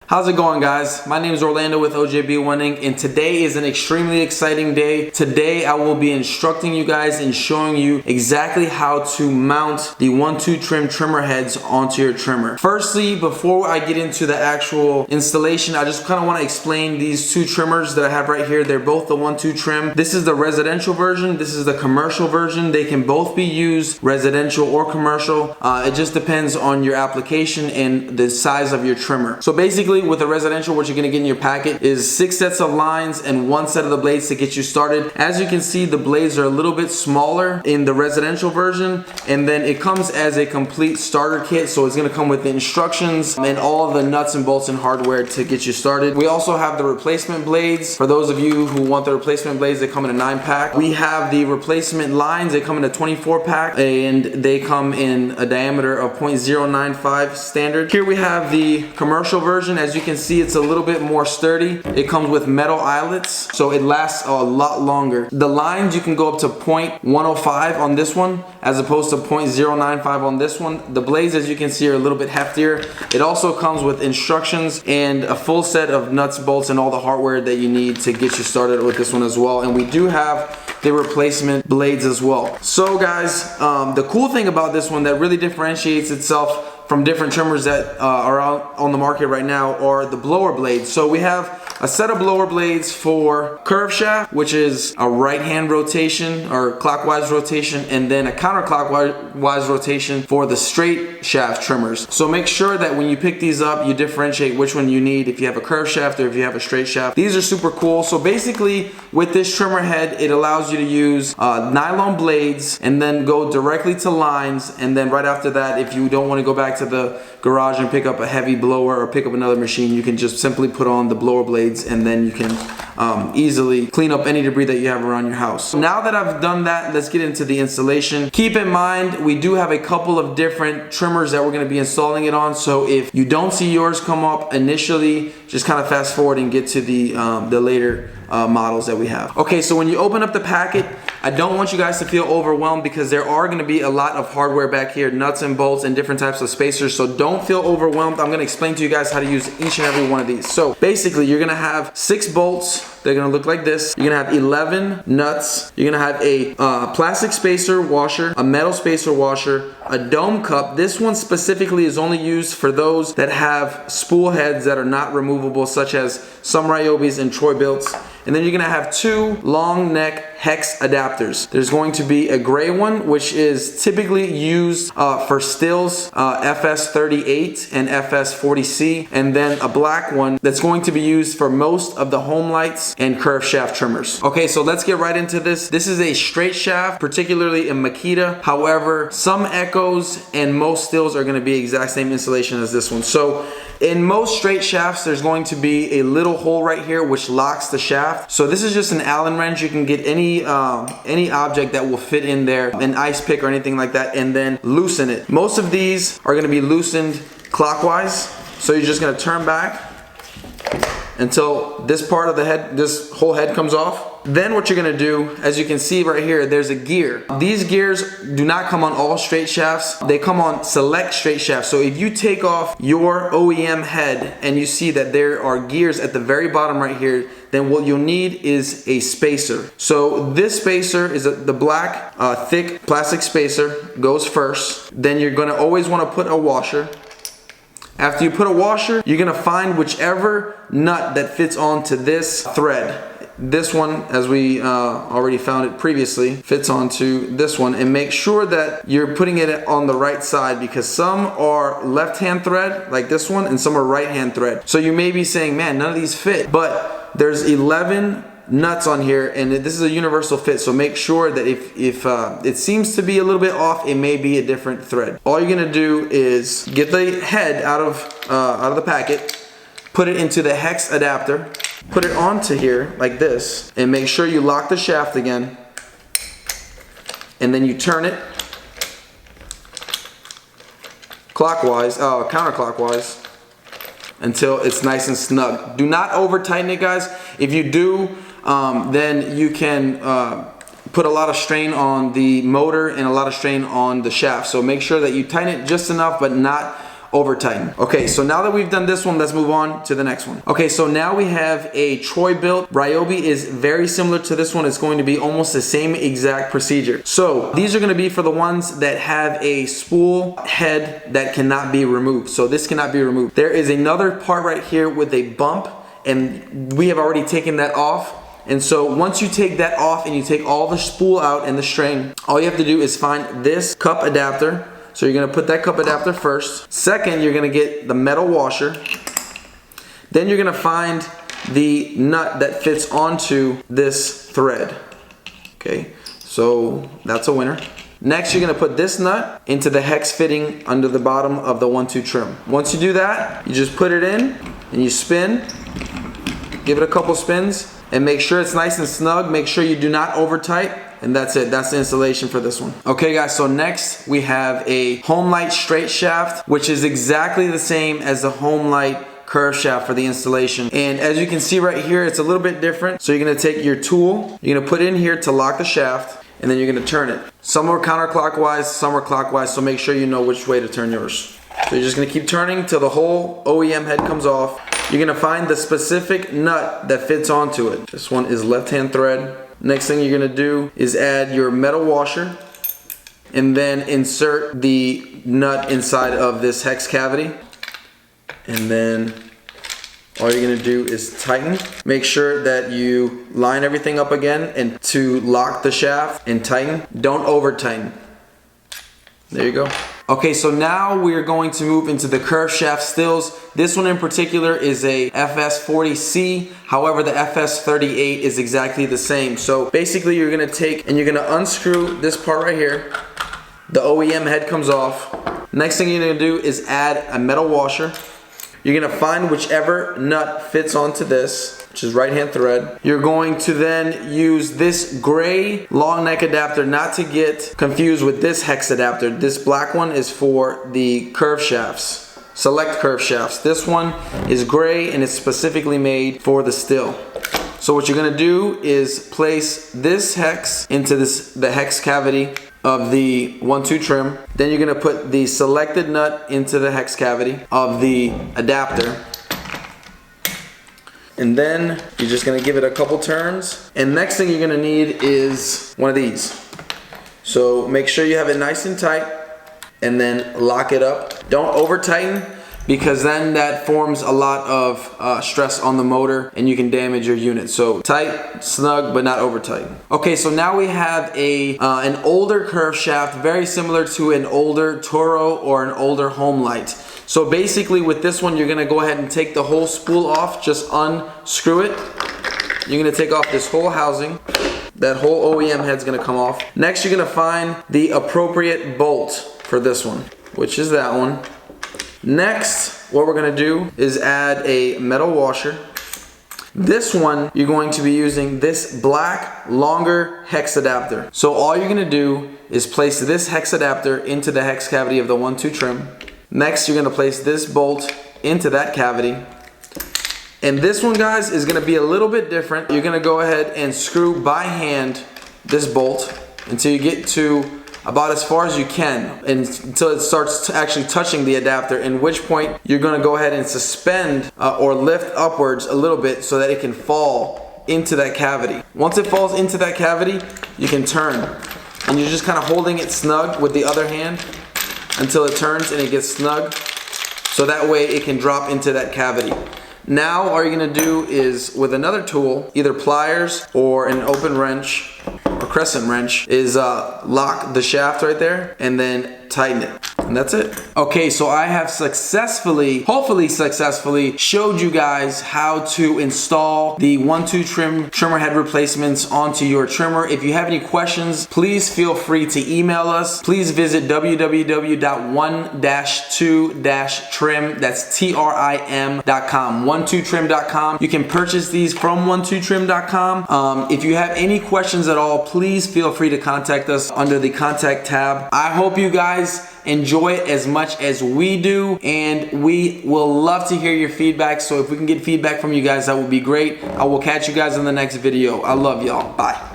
How's it going, guys? My name is Orlando with OJB Winning, and today is an extremely exciting day. Today I will be instructing you guys and showing you exactly how to mount the 1-2 trim trimmer heads onto your trimmer. Firstly, before I get into the actual installation, I just kind of want to explain these two trimmers that I have right here. They're both the 1-2 trim. This is the residential version. This is the commercial version. They can both be used residential or commercial. It just depends on your application and the size of your trimmer. So basically, with a residential, what you're gonna get in your packet is 6 sets of lines and 1 set of the blades to get you started. As you can see, the blades are a little bit smaller in the residential version, and then it comes as a complete starter kit. So it's gonna come with the instructions and all of the nuts and bolts and hardware to get you started. We also have the replacement blades. For those of you who want the replacement blades, they come in a 9-pack. We have the replacement lines. They come in a 24-pack, and they come in a diameter of 0.095 standard. Here we have the commercial version. As you can see, it's a little bit more sturdy. It comes with metal eyelets, so it lasts a lot longer. The lines, you can go up to 0.105 on this one, as opposed to 0.095 on this one. The blades, as you can see, are a little bit heftier. It also comes with instructions and a full set of nuts, bolts, and all the hardware that you need to get you started with this one as well. And we do have the replacement blades as well. So guys, the cool thing about this one that really differentiates itself from different trimmers that are out on the market right now are the blower blades. So we have a set of blower blades for curve shaft, which is a right hand rotation or clockwise rotation, and then a counterclockwise rotation for the straight shaft trimmers. So make sure that when you pick these up, you differentiate which one you need, if you have a curve shaft or if you have a straight shaft. These are super cool. So basically, with this trimmer head, it allows you to use nylon blades and then go directly to lines, and then right after that, if you don't want to go back to the garage and pick up a heavy blower or pick up another machine, you can just simply put on the blower blades, and then you can easily clean up any debris that you have around your house. Now that I've done that, let's get into the installation. Keep in mind, we do have a couple of different trimmers that we're going to be installing it on, so if you don't see yours come up initially, just kind of fast forward and get to the later models that we have. Okay, so when you open up the packet, I don't want you guys to feel overwhelmed because there are going to be a lot of hardware back here, nuts and bolts and different types of spacers, so don't feel overwhelmed. I'm going to explain to you guys how to use each and every one of these. So basically, you're going to have 6 bolts. They're going to look like this. You're going to have 11 nuts. You're going to have a plastic spacer washer, a metal spacer washer, a dome cup. This one specifically is only used for those that have spool heads that are not removable, such as some Ryobis and Troy-Bilts. And then you're going to have 2 long neck hex adapters. There's going to be a gray one, which is typically used for stills, FS38 and FS40C, and then a black one that's going to be used for most of the home lights and curve shaft trimmers. Okay, so let's get right into this. This is a straight shaft, particularly in Makita. However, some Echoes and most stills are going to be exact same installation as this one. So in most straight shafts, there's going to be a little hole right here which locks the shaft. So this is just an Allen wrench. You can get any object that will fit in there, an ice pick or anything like that, and then loosen it. Most of these are going to be loosened clockwise. So you're just going to turn back until this part of the head, this whole head comes off. Then what you're gonna do, as you can see right here, there's a gear. These gears do not come on all straight shafts. They come on select straight shafts. So if you take off your OEM head and you see that there are gears at the very bottom right here, then what you'll need is a spacer. So this spacer is the black, thick plastic spacer, goes first. Then you're gonna always wanna put a washer. After you put a washer, you're gonna find whichever nut that fits onto this thread. This one, as we already found it previously, fits onto this one, and make sure that you're putting it on the right side, because some are left-hand thread like this one and some are right-hand thread. So you may be saying, man, none of these fit, but there's 11 nuts on here, and this is a universal fit, so make sure that if it seems to be a little bit off, it may be a different thread. All you're gonna do is get the head out of the packet, put it into the hex adapter, put it onto here like this, and make sure you lock the shaft again, and then you turn it counterclockwise until it's nice and snug. Do not over tighten it, guys. If you do, then you can put a lot of strain on the motor and a lot of strain on the shaft. So make sure that you tighten it just enough, but not over tighten. Okay, so now that we've done this one, let's move on to the next one. Okay, so now we have a Troy-Bilt. Ryobi is very similar to this one. It's going to be almost the same exact procedure. So these are going to be for the ones that have a spool head that cannot be removed. So this cannot be removed. There is another part right here with a bump, and we have already taken that off. And so once you take that off and you take all the spool out and the string, all you have to do is find this cup adapter. So you're gonna put that cup adapter first. Second, you're gonna get the metal washer. Then you're gonna find the nut that fits onto this thread. Okay, so that's a winner. Next, you're gonna put this nut into the hex fitting under the bottom of the 1-2 trim. Once you do that, you just put it in and you spin. Give it a couple spins and make sure it's nice and snug. Make sure you do not over tight. And that's it. That's the installation for this one. Okay guys, so next we have a Homelite straight shaft, which is exactly the same as the Homelite curve shaft for the installation. And as you can see right here, it's a little bit different. So you're gonna take your tool, you're gonna put it in here to lock the shaft, and then you're gonna turn it. Some are counterclockwise, some are clockwise, so make sure you know which way to turn yours. So you're just gonna keep turning till the whole OEM head comes off. You're gonna find the specific nut that fits onto it. This one is left-hand thread. Next thing you're gonna do is add your metal washer and then insert the nut inside of this hex cavity. And then all you're gonna do is tighten. Make sure that you line everything up again and to lock the shaft and tighten. Don't over tighten. There you go. Okay, so now we're going to move into the curve shaft stills. This one in particular is a FS40C. However, the FS38 is exactly the same. So basically you're gonna take and you're gonna unscrew this part right here. The OEM head comes off. Next thing you're gonna do is add a metal washer. You're gonna find whichever nut fits onto this, which is right-hand thread. You're going to then use this gray long neck adapter, not to get confused with this hex adapter. This black one is for the curve shafts, select curve shafts. This one is gray and it's specifically made for the still. So what you're gonna do is place this hex into the hex cavity of the 1-2 trim. Then you're gonna put the selected nut into the hex cavity of the adapter. And then you're just gonna give it a couple turns. And next thing you're gonna need is one of these. So make sure you have it nice and tight and then lock it up. Don't over tighten, because then that forms a lot of stress on the motor and you can damage your unit. So tight, snug, but not over tight. Okay, so now we have an older curve shaft, very similar to an older Toro or an older Homelite. So basically with this one, you're gonna go ahead and take the whole spool off, just unscrew it. You're gonna take off this whole housing. That whole OEM head's gonna come off. Next, you're gonna find the appropriate bolt for this one, which is that one. Next, what we're gonna do is add a metal washer. This one, you're going to be using this black, longer hex adapter. So all you're gonna do is place this hex adapter into the hex cavity of the 1-2 trim. Next, you're gonna place this bolt into that cavity. And this one, guys, is gonna be a little bit different. You're gonna go ahead and screw by hand this bolt until you get to about as far as you can, and until it starts actually touching the adapter, in which point you're gonna go ahead and suspend or lift upwards a little bit so that it can fall into that cavity. Once it falls into that cavity, you can turn. And you're just kind of holding it snug with the other hand until it turns and it gets snug, so that way it can drop into that cavity. Now all you're gonna do is, with another tool, either pliers or an open wrench or crescent wrench, is lock the shaft right there and then tighten it. And that's it. Okay, so I have successfully, hopefully successfully, showed you guys how to install the 1-2 trimmer head replacements onto your trimmer. If you have any questions, please feel free to email us. Please visit www.1-2-trim, that's TRIM.com, 1-2trim.com. You can purchase these from 1-2trim.com. If you have any questions at all, please feel free to contact us under the contact tab. I hope you guys enjoy it as much as we do, and we will love to hear your feedback. So if we can get feedback from you guys, that would be great. I will catch you guys in the next video. I love y'all. Bye.